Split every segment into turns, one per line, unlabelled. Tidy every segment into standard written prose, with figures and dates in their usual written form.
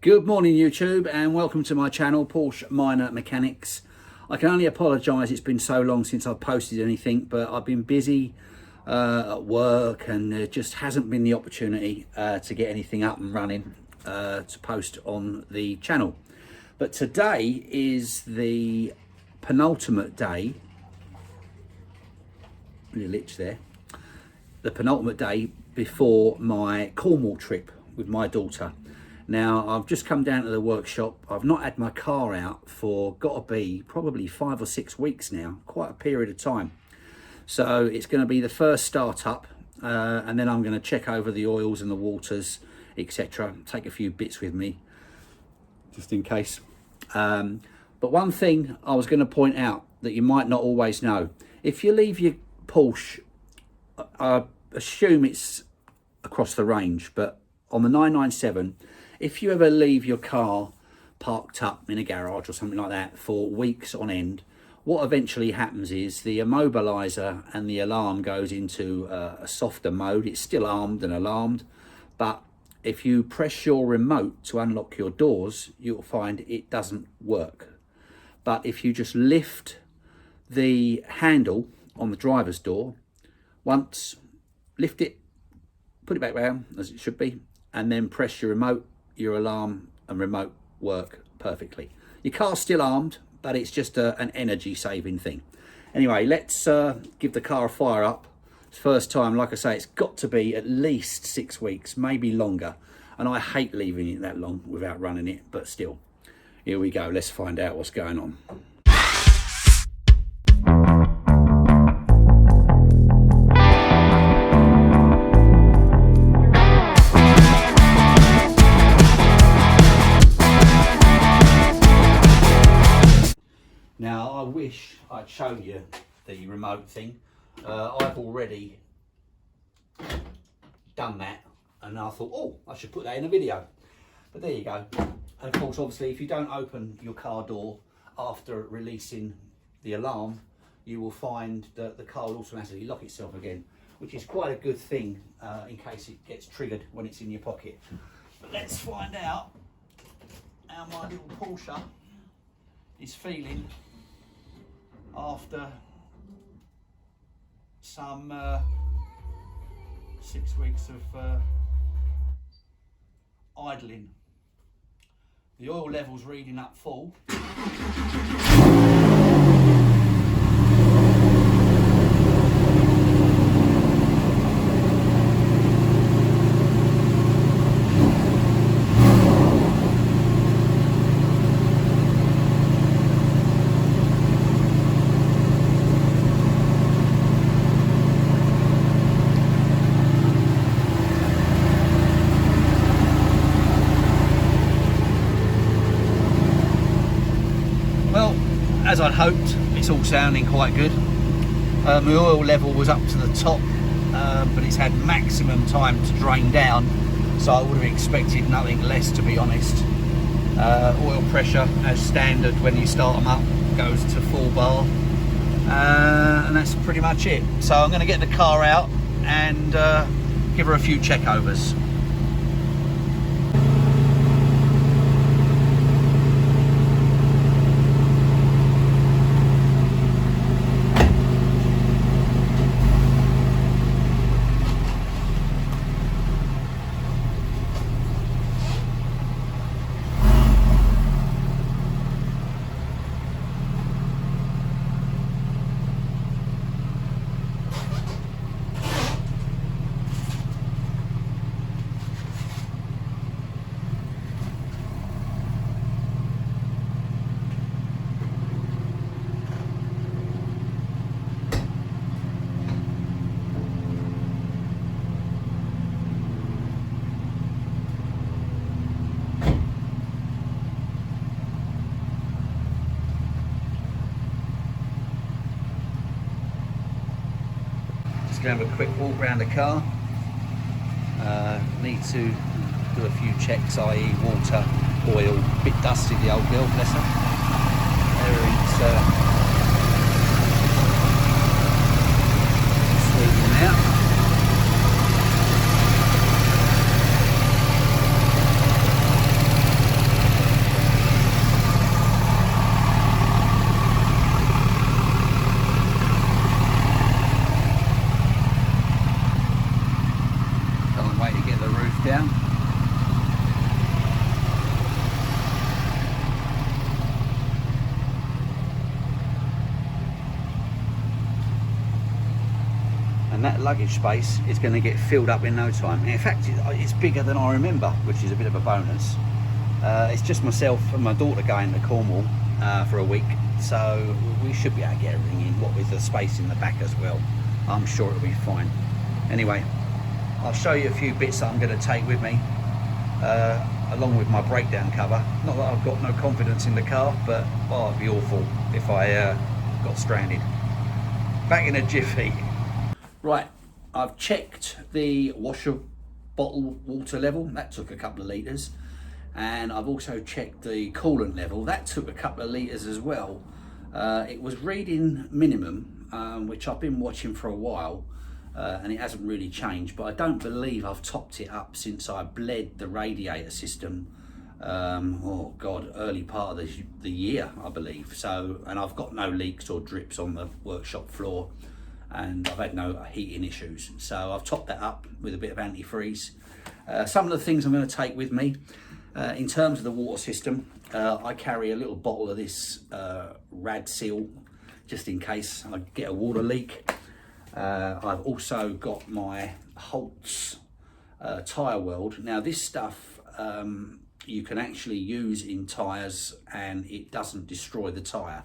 Good morning YouTube and welcome to my channel, Porsche Minor Mechanics. I can only apologise it's been so long since I've posted anything, but I've been busy at work and there just hasn't been the opportunity to get anything up and running to post on the channel. But today is the penultimate day, little itch there, the penultimate day before my Cornwall trip with my daughter. Now, I've just come down to the workshop. I've not had my car out for, gotta be, probably 5 or 6 weeks now, quite a period of time. So it's going to be the first start up, and then I'm going to check over the oils and the waters, etc. Take a few bits with me, just in case. But one thing I was going to point out that you might not always know, if you leave your Porsche, I assume it's across the range, but on the 997, if you ever leave your car parked up in a garage or something like that for weeks on end, what eventually happens is the immobiliser and the alarm goes into a softer mode. It's still armed and alarmed, but if you press your remote to unlock your doors, you'll find it doesn't work. But if you just lift the handle on the driver's door once, lift it, put it back down as it should be, and then press your remote, your alarm and remote work perfectly. Your car's still armed, but it's just an energy saving thing. Anyway, let's give the car a fire up. First time, like I say, it's got to be at least 6 weeks, maybe longer. And I hate leaving it that long without running it, but still. Here we go, let's find out what's going on. Now, I wish I'd shown you the remote thing. I've already done that, and I thought, oh, I should put that in a video. But there you go. And of course, obviously, if you don't open your car door after releasing the alarm, you will find that the car will automatically lock itself again, which is quite a good thing in case it gets triggered when it's in your pocket. But let's find out how my little Porsche is feeling after some 6 weeks of idling. The oil level's reading up full. As I'd hoped, it's all sounding quite good. My oil level was up to the top, but it's had maximum time to drain down, so I would have expected nothing less, to be honest. Oil pressure, as standard when you start them up, goes to full bar, and that's pretty much it. So I'm going to get the car out and give her a few checkovers. Going to have a quick walk around the car. Need to do a few checks, i.e. water, oil. A bit dusty, the old girl, bless her. There it's sweeping out. luggage space is going to get filled up in no time. In fact, it's bigger than I remember, which is a bit of a bonus. It's just myself and my daughter going to Cornwall for a week, so we should be able to get everything in, what with the space in the back as well. I'm sure it'll be fine. Anyway, I'll show you a few bits that I'm going to take with me, along with my breakdown cover. Not that I've got no confidence in the car, but oh, it'd be awful if I got stranded. Back in a jiffy. Right, I've checked the washer bottle water level. That took a couple of litres. And I've also checked the coolant level. That took a couple of litres as well. It was reading minimum, which I've been watching for a while, and it hasn't really changed, but I don't believe I've topped it up since I bled the radiator system, oh God, early part of the year, I believe. So, and I've got no leaks or drips on the workshop floor, and I've had no heating issues. So I've topped that up with a bit of antifreeze. Some of the things I'm going to take with me, in terms of the water system, I carry a little bottle of this Rad Seal, just in case I get a water leak. I've also got my Holtz tyre weld. Now this stuff you can actually use in tyres and it doesn't destroy the tyre.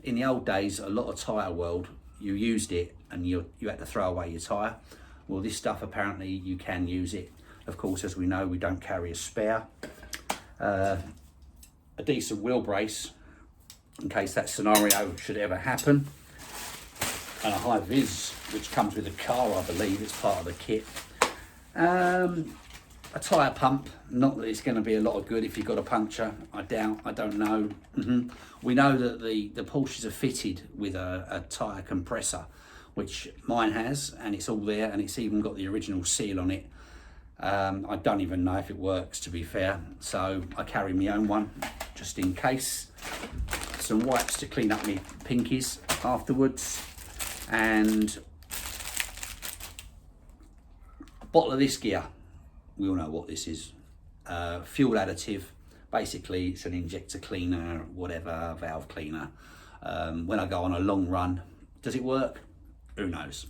In the old days, a lot of tyre weld, you used it and you had to throw away your tyre. Well, this stuff apparently you can use it. Of course, as we know, we don't carry a spare. A decent wheel brace in case that scenario should ever happen, and a high vis which comes with the car, I believe it's part of the kit. A tyre pump, not that it's going to be a lot of good if you've got a puncture, I doubt, I don't know. We know that the Porsches are fitted with a tyre compressor, which mine has, and it's all there, and it's even got the original seal on it. I don't even know if it works, to be fair, so I carry my own one just in case. Some wipes to clean up my pinkies afterwards, and a bottle of this gear. We all know what this is. Fuel additive. Basically it's an injector cleaner, whatever, valve cleaner. When I go on a long run, does it work? Who knows,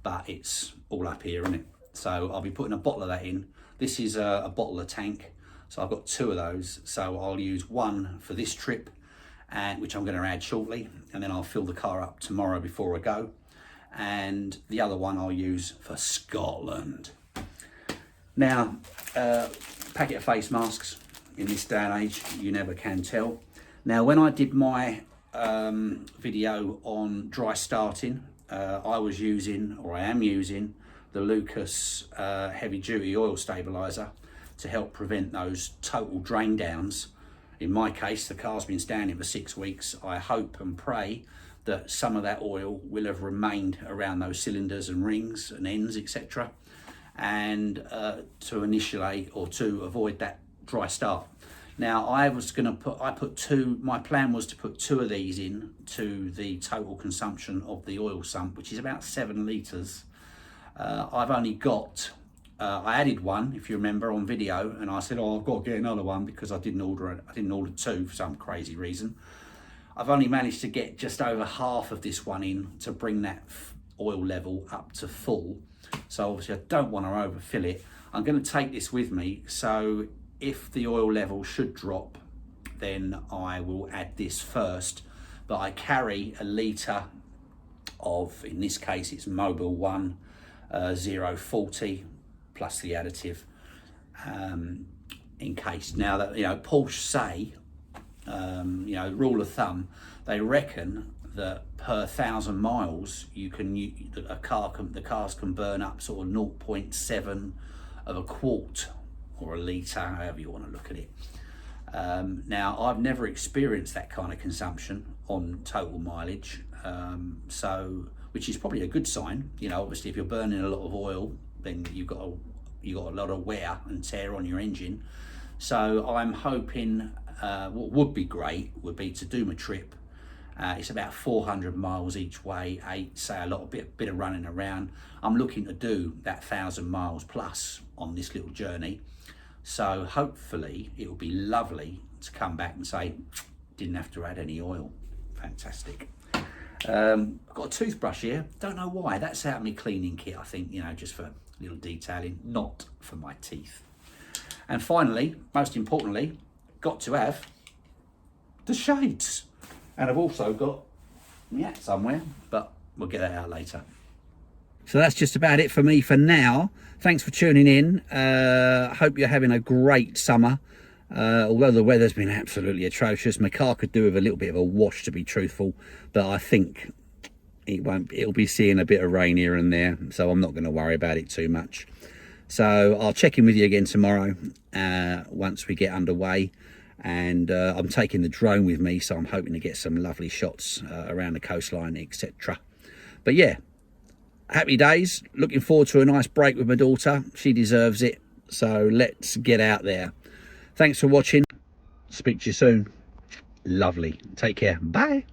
but it's all up here, isn't it? So I'll be putting a bottle of that in. This is a bottle of tank, so I've got two of those. So I'll use one for this trip, and which I'm going to add shortly, and then I'll fill the car up tomorrow before I go. And the other one I'll use for Scotland. Now, packet of face masks in this day and age, you never can tell. Now, when I did my video on dry starting, I was using, or I am using, the Lucas heavy duty oil stabilizer to help prevent those total drain downs. In my case, the car's been standing for 6 weeks. I hope and pray that some of that oil will have remained around those cylinders and rings and ends, etc., and to initiate or to avoid that dry start. Now I was going to put two, my plan was to put 2 of these in to the total consumption of the oil sump, which is about 7 litres. I've only got, I added one, if you remember, on video, and I said, oh, I've got to get another one because I didn't order 2 for some crazy reason. I've only managed to get just over half of this one in to bring that oil level up to full. So obviously I don't want to overfill it. I'm going to take this with me, so if the oil level should drop, then I will add this first. But I carry a litre of, in this case it's Mobil 1 040 plus the additive, in case. Now that, you know, Porsche say, you know, rule of thumb, they reckon that per 1,000 miles the cars can burn up sort of 0.7 of a quart or a litre, however you want to look at it. Now I've never experienced that kind of consumption on total mileage, so, which is probably a good sign. You know, obviously if you're burning a lot of oil, then you've got a lot of wear and tear on your engine. So I'm hoping, what would be great would be to do my trip. It's about 400 miles each way, a bit of running around. I'm looking to do that 1,000 miles plus on this little journey. So hopefully it will be lovely to come back and say, didn't have to add any oil. Fantastic. I've got a toothbrush here. Don't know why. That's out of my cleaning kit, I think, you know, just for little detailing, not for my teeth. And finally, most importantly, got to have the shades. And I've also got my hat somewhere, but we'll get that out later. So that's just about it for me for now. Thanks for tuning in. Hope you're having a great summer. Although the weather's been absolutely atrocious, my car could do with a little bit of a wash, to be truthful, but I think it'll be seeing a bit of rain here and there, so I'm not going to worry about it too much. So I'll check in with you again tomorrow once we get underway, and I'm taking the drone with me, so I'm hoping to get some lovely shots around the coastline, etc. But yeah, happy days. Looking forward to a nice break with my daughter. She deserves it, so let's get out there. Thanks for watching. Speak to you soon. Lovely. Take care. Bye.